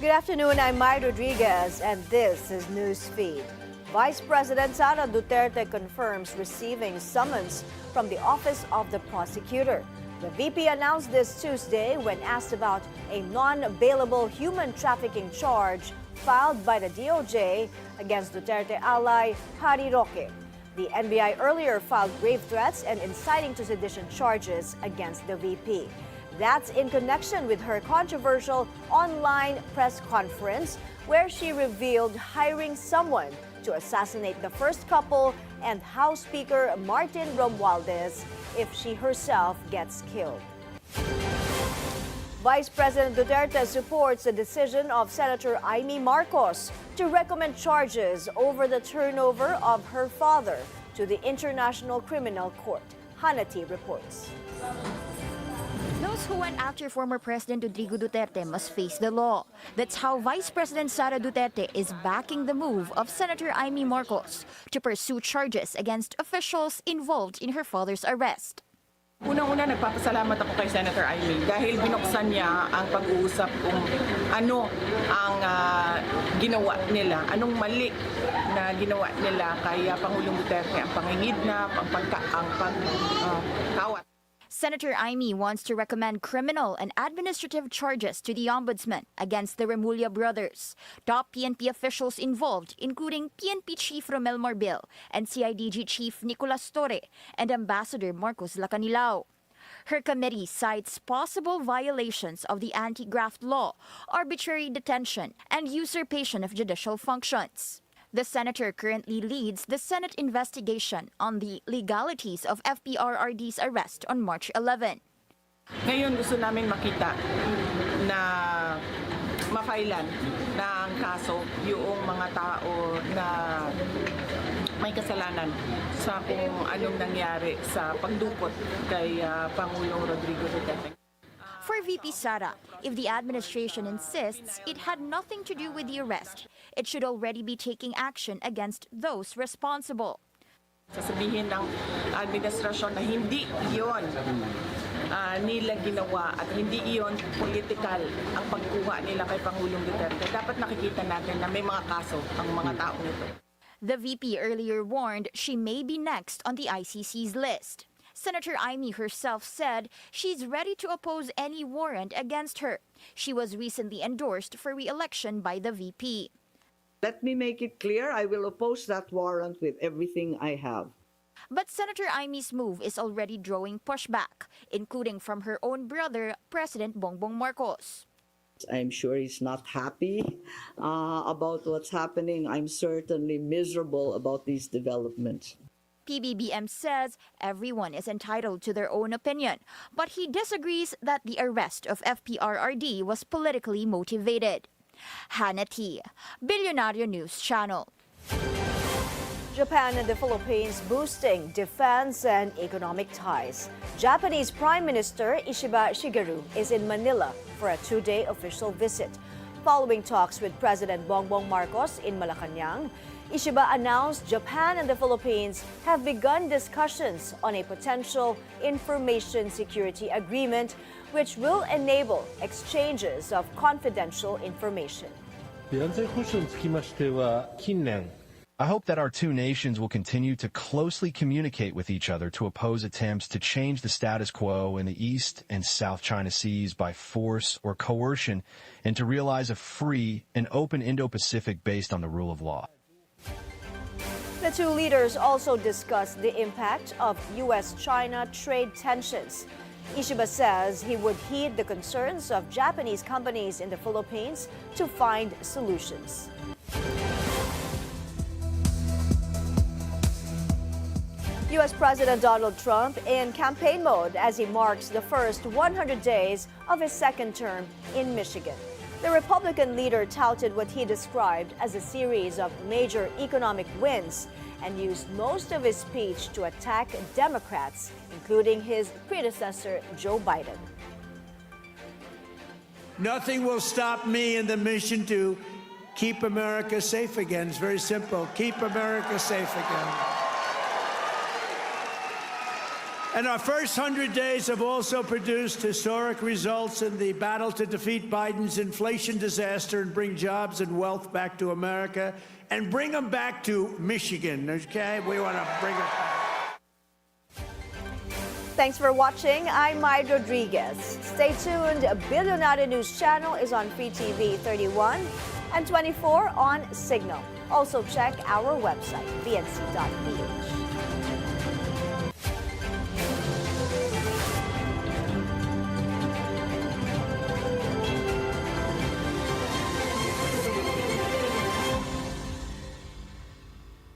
Good afternoon, I'm Mai Rodriguez, and this is Newsfeed. Vice President Sara Duterte confirms receiving summons from the Office of the Prosecutor. The VP announced this Tuesday when asked about a non-bailable human trafficking charge filed by the DOJ against Duterte ally Harry Roque. The NBI earlier filed grave threats and inciting to sedition charges against the VP. That's in connection with her controversial online press conference where she revealed hiring someone to assassinate the first couple and House Speaker Martin Romualdez if she herself gets killed. Vice President Duterte supports the decision of Senator Amy Marcos to recommend charges over the turnover of her father to the International Criminal Court. Hanati reports. Those who went after former President Rodrigo Duterte must face the law. That's how Vice President Sara Duterte is backing the move of Senator Amy Marcos to pursue charges against officials involved in her father's arrest. Unang-una, nagpapasalamat ako kay Senator Amy dahil binuksan niya ang pag-uusap kung ano ang ginawa nila, anong mali na ginawa nila kay Pangulong Duterte, ang pangingidnap, ang pagkawat. Senator Amy wants to recommend criminal and administrative charges to the Ombudsman against the Remulla brothers. Top PNP officials involved, including PNP Chief Romel Marbil and CIDG Chief Nicolas Torre and Ambassador Marcos Lacanilao. Her committee cites possible violations of the anti-graft law, arbitrary detention, and usurpation of judicial functions. The senator currently leads the Senate investigation on the legalities of FPRRD's arrest on March 11. Ngayon gusto namin makita na mafailan ng kaso yung mga tao na may kasalanan sa kung anong nangyari sa pagdukot kay Pangulong Rodrigo Duterte. For VP Sara, if the administration insists it had nothing to do with the arrest, it should already be taking action against those responsible. Sasabihin ng administrasyon na hindi iyon nila ginawa at hindi iyon political ang pagkuha nila kay Pangulong Duterte. Dapat nakikita natin na may mga kaso ang mga taong ito. The VP earlier warned she may be next on the ICC's list. Senator Amy herself said she's ready to oppose any warrant against her. She was recently endorsed for re-election by the VP. Let me make it clear, I will oppose that warrant with everything I have. But Senator Amy's move is already drawing pushback, including from her own brother, President Bongbong Marcos. I'm sure he's not happy about what's happening. I'm certainly miserable about these developments. PBBM says everyone is entitled to their own opinion, but he disagrees that the arrest of FPRRD was politically motivated. Hanati, Billionario News Channel. Japan and the Philippines boosting defense and economic ties. Japanese Prime Minister Ishiba Shigeru is in Manila for a two-day official visit. Following talks with President Bongbong Marcos in Malacanang, Ishiba announced Japan and the Philippines have begun discussions on a potential information security agreement which will enable exchanges of confidential information. I hope that our two nations will continue to closely communicate with each other to oppose attempts to change the status quo in the East and South China Seas by force or coercion and to realize a free and open Indo-Pacific based on the rule of law. The two leaders also discussed the impact of U.S.-China trade tensions. Ishiba says he would heed the concerns of Japanese companies in the Philippines to find solutions. U.S. President Donald Trump in campaign mode as he marks the first 100 days of his second term in Michigan. The Republican leader touted what he described as a series of major economic wins and used most of his speech to attack Democrats, including his predecessor, Joe Biden. Nothing will stop me in the mission to keep America safe again. It's very simple. Keep America safe again. And our first 100 days have also produced historic results in the battle to defeat Biden's inflation disaster and bring jobs and wealth back to America and bring them back to Michigan, okay? We want to bring them back. Thanks for watching. I'm Mai Rodriguez. Stay tuned. Billionaire News Channel is on Free TV 31 and 24 on Cignal. Also check our website, bnc.ph.